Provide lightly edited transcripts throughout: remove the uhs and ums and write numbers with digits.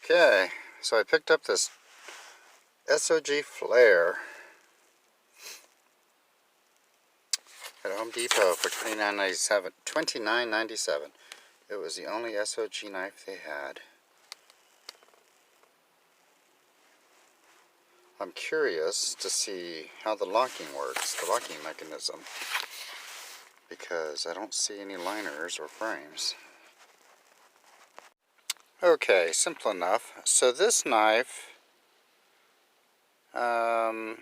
Okay, so I picked up this SOG flare at Home Depot for $29.97. It was the only SOG knife they had. I'm curious to see how the locking works, the locking mechanism, because I don't see any liners or frames. Okay, simple enough. So this knife, the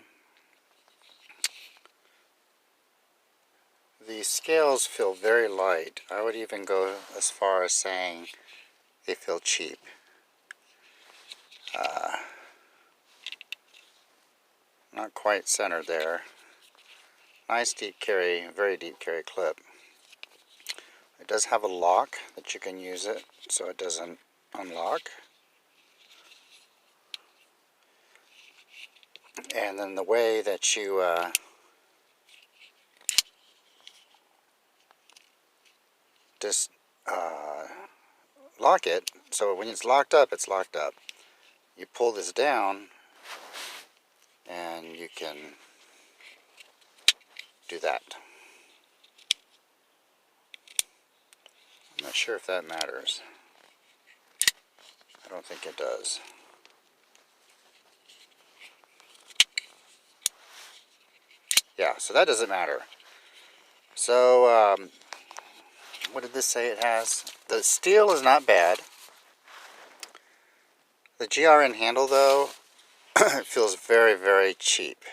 scales feel very light. I would even go as far as saying they feel cheap. Not quite centered there. Nice deep carry, very deep carry clip. It does have a lock that you can use it so it doesn't unlock. And then the way that you just lock it, so when it's locked up, it's locked up. You pull this down and you can do that. I'm not sure if that matters. I don't think it does. Yeah, so that doesn't matter. So, what did this say it has? The steel is not bad. The GRN handle, though, it feels very, very cheap.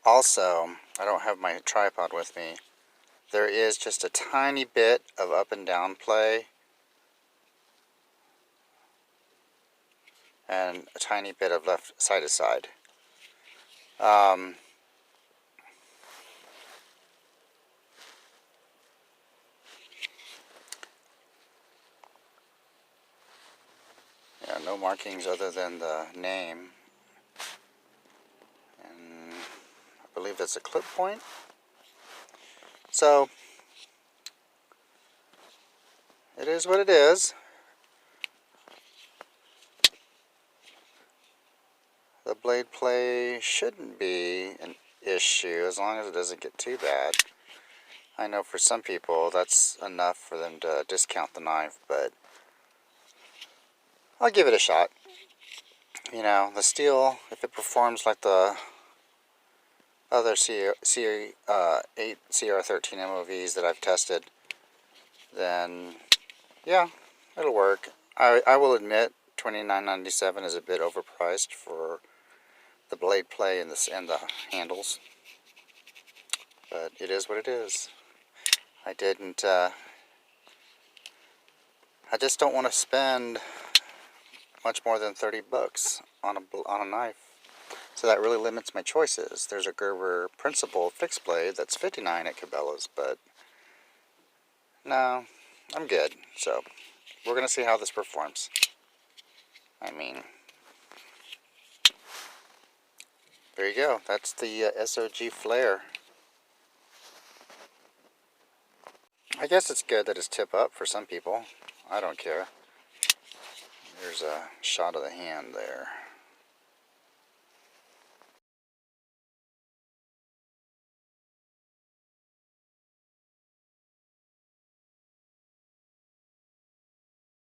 Also, I don't have my tripod with me. There is just a tiny bit of up and down play and a tiny bit of left side to side. Yeah, no markings other than the name. And I believe that's a clip point. So, it is what it is. The blade play shouldn't be an issue as long as it doesn't get too bad. I know for some people that's enough for them to discount the knife, but I'll give it a shot. You know, the steel, if it performs like the other CR13 MOVs that I've tested, then yeah, it'll work. I will admit $29.97 is a bit overpriced for the blade play and the handles, but it is what it is. I just don't want to spend much more than 30 bucks on a knife. So that really limits my choices. There's a Gerber Principal fixed blade that's $59 at Cabela's, but no, I'm good. So we're going to see how this performs. I mean, there you go. That's the SOG flare. I guess it's good that it's tip up for some people. I don't care. There's a shot of the hand there.